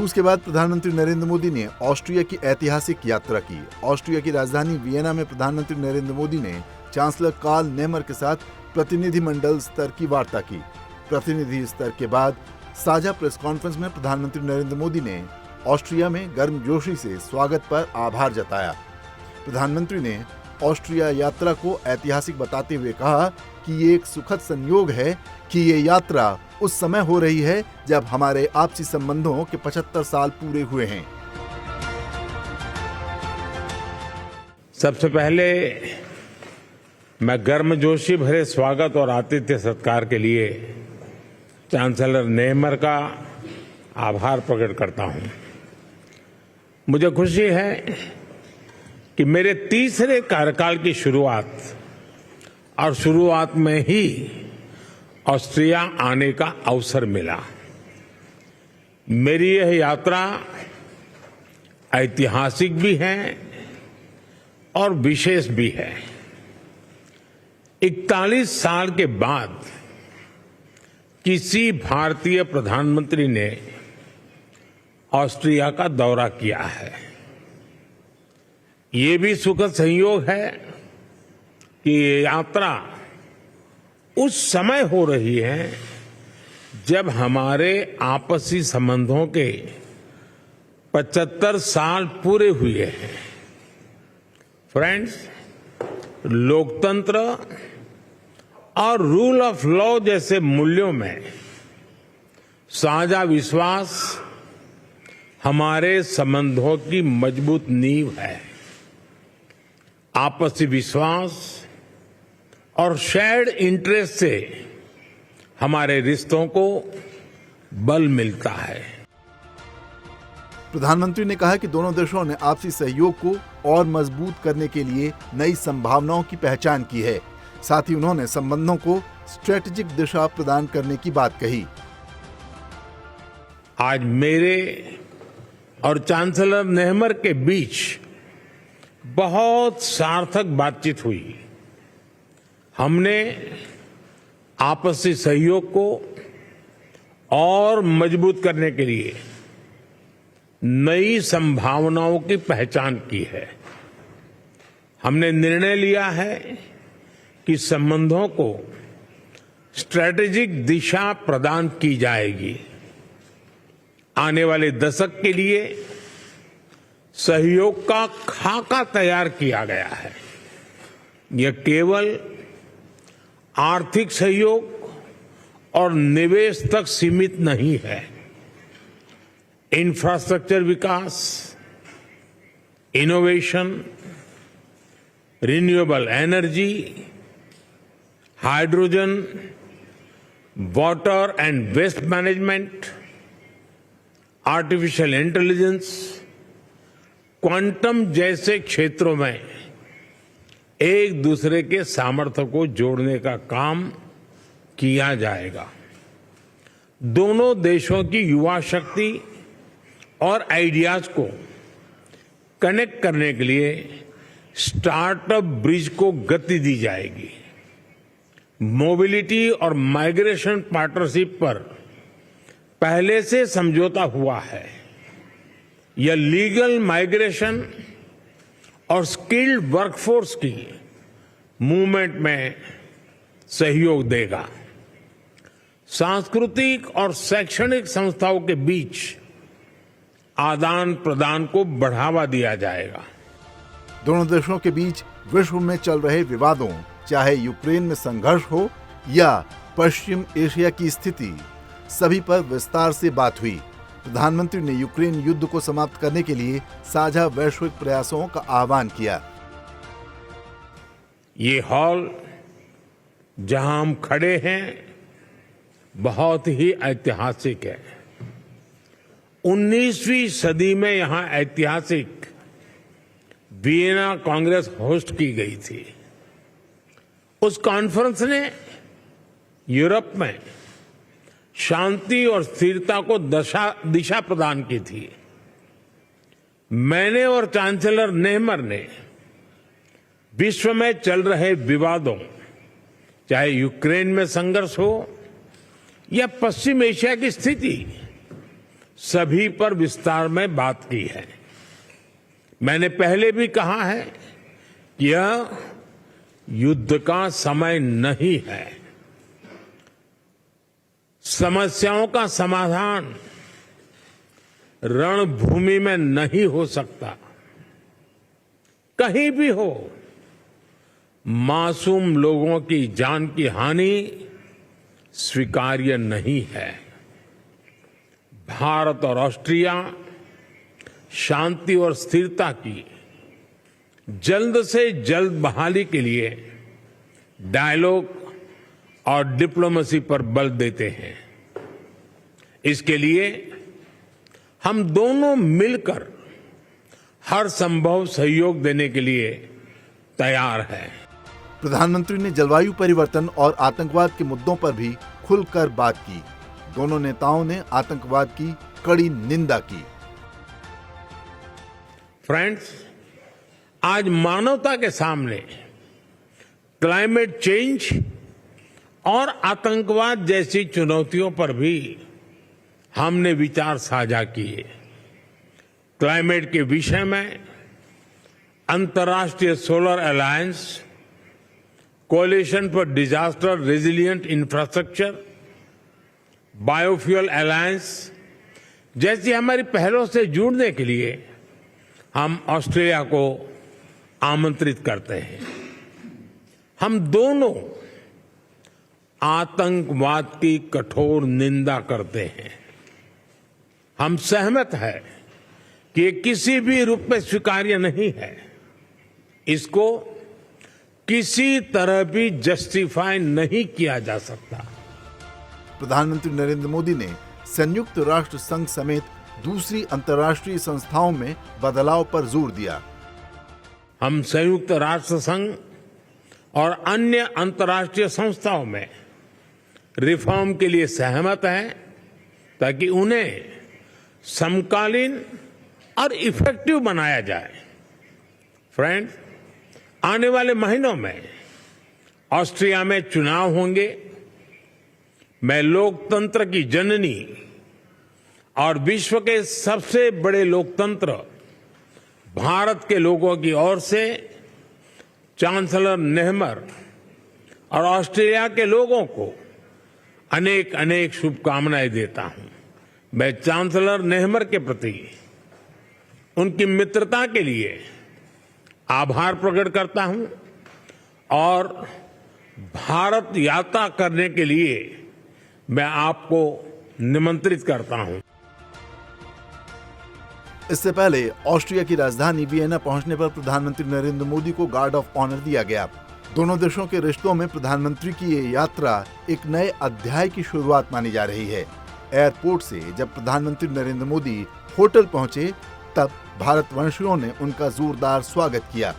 रूस के बाद प्रधानमंत्री नरेंद्र मोदी ने ऑस्ट्रिया की ऐतिहासिक यात्रा की। ऑस्ट्रिया की राजधानी वियना में प्रधानमंत्री नरेंद्र मोदी ने चांसलर कार्ल नेमर के साथ प्रतिनिधिमंडल स्तर की वार्ता की। प्रतिनिधि स्तर के बाद साझा प्रेस कॉन्फ्रेंस में प्रधानमंत्री नरेंद्र मोदी ने ऑस्ट्रिया में गर्मजोशी से स्वागत पर आभार जताया। प्रधानमंत्री ने ऑस्ट्रिया यात्रा को ऐतिहासिक बताते हुए कहा कि ये एक सुखद संयोग है कि ये यात्रा उस समय हो रही है जब हमारे आपसी संबंधों के 75 साल पूरे हुए हैं। सबसे पहले मैं गर्मजोशी भरे स्वागत और आतिथ्य सत्कार के लिए चांसलर नेमर का आभार प्रकट करता हूं। मुझे खुशी है कि मेरे तीसरे कार्यकाल की शुरुआत में ही ऑस्ट्रिया आने का अवसर मिला। मेरी यह यात्रा ऐतिहासिक भी है और विशेष भी है। 41 साल के बाद किसी भारतीय प्रधानमंत्री ने ऑस्ट्रिया का दौरा किया है। ये भी सुखद संयोग है कि ये यात्रा उस समय हो रही है जब हमारे आपसी संबंधों के 75 साल पूरे हुए हैं। फ्रेंड्स, लोकतंत्र और रूल ऑफ लॉ जैसे मूल्यों में साझा विश्वास हमारे संबंधों की मजबूत नींव है। आपसी विश्वास और शेयर्ड इंटरेस्ट से हमारे रिश्तों को बल मिलता है। प्रधानमंत्री ने कहा कि दोनों देशों ने आपसी सहयोग को और मजबूत करने के लिए नई संभावनाओं की पहचान की है। साथ ही उन्होंने संबंधों को स्ट्रेटेजिक दिशा प्रदान करने की बात कही। आज मेरे और चांसलर नेमर के बीच बहुत सार्थक बातचीत हुई। हमने आपसी सहयोग को और मजबूत करने के लिए नई संभावनाओं की पहचान की है। हमने निर्णय लिया है कि संबंधों को स्ट्रेटेजिक दिशा प्रदान की जाएगी। आने वाले दशक के लिए सहयोग का खाका तैयार किया गया है। यह केवल आर्थिक सहयोग और निवेश तक सीमित नहीं है। इंफ्रास्ट्रक्चर विकास, innovation, renewable energy, hydrogen, water and waste management, artificial intelligence, quantum जैसे क्षेत्रों में एक दूसरे के सामर्थ्य को जोड़ने का काम किया जाएगा। दोनों देशों की युवा शक्ति और आइडियाज को कनेक्ट करने के लिए स्टार्टअप ब्रिज को गति दी जाएगी। मोबिलिटी और माइग्रेशन पार्टनरशिप पर पहले से समझौता हुआ है। यह लीगल माइग्रेशन और स्किल्ड वर्कफोर्स की मूवमेंट में सहयोग देगा। सांस्कृतिक और शैक्षणिक संस्थाओं के बीच आदान प्रदान को बढ़ावा दिया जाएगा। दोनों देशों के बीच विश्व में चल रहे विवादों, चाहे यूक्रेन में संघर्ष हो या पश्चिम एशिया की स्थिति, सभी पर विस्तार से बात हुई। प्रधानमंत्री ने यूक्रेन युद्ध को समाप्त करने के लिए साझा वैश्विक प्रयासों का आह्वान किया। ये हॉल जहां हम खड़े हैं बहुत ही ऐतिहासिक है। 19वीं सदी में यहां ऐतिहासिक वियना कांग्रेस होस्ट की गई थी। उस कॉन्फ्रेंस ने यूरोप में शांति और स्थिरता को दिशा प्रदान की थी। मैंने और चांसलर नेमर ने विश्व में चल रहे विवादों, चाहे यूक्रेन में संघर्ष हो या पश्चिम एशिया की स्थिति, सभी पर विस्तार में बात की है। मैंने पहले भी कहा है कि यह युद्ध का समय नहीं है। समस्याओं का समाधान रणभूमि में नहीं हो सकता। कहीं भी हो, मासूम लोगों की जान की हानि स्वीकार्य नहीं है। भारत और ऑस्ट्रिया शांति और स्थिरता की जल्द से जल्द बहाली के लिए डायलॉग और डिप्लोमेसी पर बल देते हैं। इसके लिए हम दोनों मिलकर हर संभव सहयोग देने के लिए तैयार हैं। प्रधानमंत्री ने जलवायु परिवर्तन और आतंकवाद के मुद्दों पर भी खुलकर बात की। दोनों नेताओं ने आतंकवाद की कड़ी निंदा की। फ्रेंड्स, आज मानवता के सामने क्लाइमेट चेंज और आतंकवाद जैसी चुनौतियों पर भी हमने विचार साझा किए। क्लाइमेट के विषय में अंतर्राष्ट्रीय solar alliance, coalition for disaster resilient infrastructure, biofuel alliance जैसी हमारी पहलों से जुड़ने के लिए हम ऑस्ट्रेलिया को आमंत्रित करते हैं। हम दोनों आतंकवाद की कठोर निंदा करते हैं। हम सहमत हैं कि ये किसी भी रूप में स्वीकार्य नहीं है। इसको किसी तरह भी जस्टिफाई नहीं किया जा सकता। प्रधानमंत्री नरेंद्र मोदी ने संयुक्त राष्ट्र संघ समेत दूसरी अंतर्राष्ट्रीय संस्थाओं में बदलाव पर जोर दिया। हम संयुक्त राष्ट्र संघ और अन्य अंतर्राष्ट्रीय संस्थाओं में रिफॉर्म के लिए सहमत हैं ताकि उन्हें समकालीन और इफेक्टिव बनाया जाए। फ्रेंड्स, आने वाले महीनों में ऑस्ट्रिया में चुनाव होंगे। मैं लोकतंत्र की जननी और विश्व के सबसे बड़े लोकतंत्र भारत के लोगों की ओर से चांसलर नेहमर और ऑस्ट्रेलिया के लोगों को अनेक अनेक शुभकामनाएं देता हूं। मैं चांसलर नेहमर के प्रति उनकी मित्रता के लिए आभार प्रकट करता हूं और भारत यात्रा करने के लिए मैं आपको निमंत्रित करता हूं। इससे पहले ऑस्ट्रिया की राजधानी वियना पहुंचने पर प्रधानमंत्री नरेंद्र मोदी को गार्ड ऑफ ऑनर दिया गया। दोनों देशों के रिश्तों में प्रधानमंत्री की ये यात्रा एक नए अध्याय की शुरुआत मानी जा रही है। एयरपोर्ट से जब प्रधानमंत्री नरेंद्र मोदी होटल पहुंचे तब भारतवंशियों ने उनका जोरदार स्वागत किया।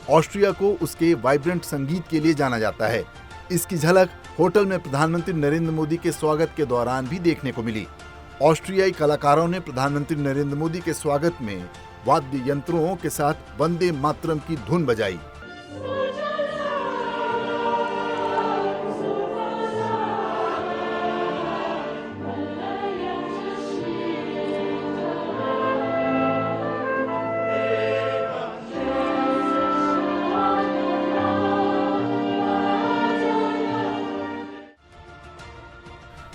ऑस्ट्रिया को उसके वाइब्रेंट संगीत के लिए जाना जाता है। इसकी झलक होटल में प्रधानमंत्री नरेंद्र मोदी के स्वागत के दौरान भी देखने को मिली। ऑस्ट्रियाई कलाकारों ने प्रधानमंत्री नरेंद्र मोदी के स्वागत में वाद्य यंत्रों के साथ वंदे मातरम की धुन बजाई।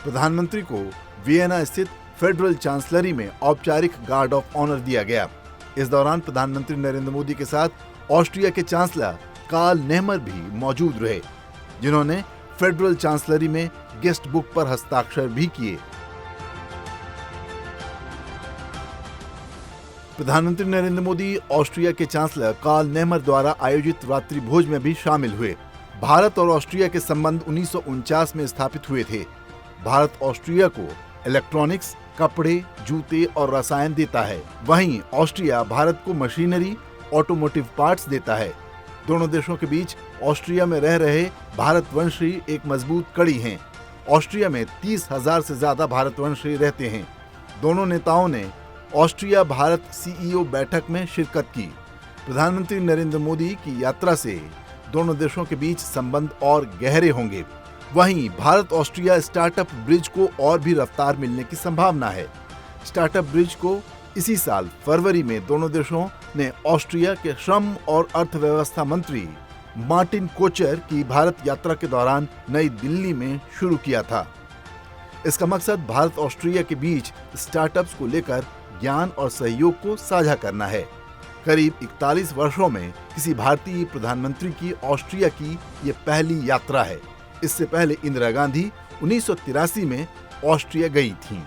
प्रधानमंत्री को वियना स्थित फेडरल चांसलरी में औपचारिक गार्ड ऑफ ऑनर दिया गया। इस दौरान प्रधानमंत्री नरेंद्र मोदी के साथ ऑस्ट्रिया के चांसलर कार्ल नेहमर भी मौजूद रहे, जिन्होंने फेडरल चांसलरी में गेस्ट बुक पर हस्ताक्षर भी किए। प्रधानमंत्री नरेंद्र मोदी ऑस्ट्रिया के चांसलर कार्ल नेहमर द्वारा आयोजित रात्रि भोज में भी शामिल हुए। भारत और ऑस्ट्रिया के संबंध 1949 में स्थापित हुए थे। भारत ऑस्ट्रिया को इलेक्ट्रॉनिक्स, कपड़े, जूते और रसायन देता है, वहीं ऑस्ट्रिया भारत को मशीनरी, ऑटोमोटिव पार्ट्स देता है। दोनों देशों के बीच ऑस्ट्रिया में रह रहे भारतवंशी एक मजबूत कड़ी हैं। ऑस्ट्रिया में 30,000 से ज्यादा भारतवंशी रहते हैं। दोनों नेताओं ने ऑस्ट्रिया भारत सीईओ बैठक में शिरकत की। प्रधानमंत्री नरेंद्र मोदी की यात्रा से दोनों देशों के बीच संबंध और गहरे होंगे। वहीं भारत ऑस्ट्रिया स्टार्टअप ब्रिज को और भी रफ्तार मिलने की संभावना है। स्टार्टअप ब्रिज को इसी साल फरवरी में दोनों देशों ने ऑस्ट्रिया के श्रम और अर्थव्यवस्था मंत्री मार्टिन कोचर की भारत यात्रा के दौरान नई दिल्ली में शुरू किया था। इसका मकसद भारत ऑस्ट्रिया के बीच स्टार्टअप्स को लेकर ज्ञान और सहयोग को साझा करना है। करीब 41 वर्षों में किसी भारतीय प्रधानमंत्री की ऑस्ट्रिया की ये पहली यात्रा है। इससे पहले इंदिरा गांधी 1983 में ऑस्ट्रिया गई थीं।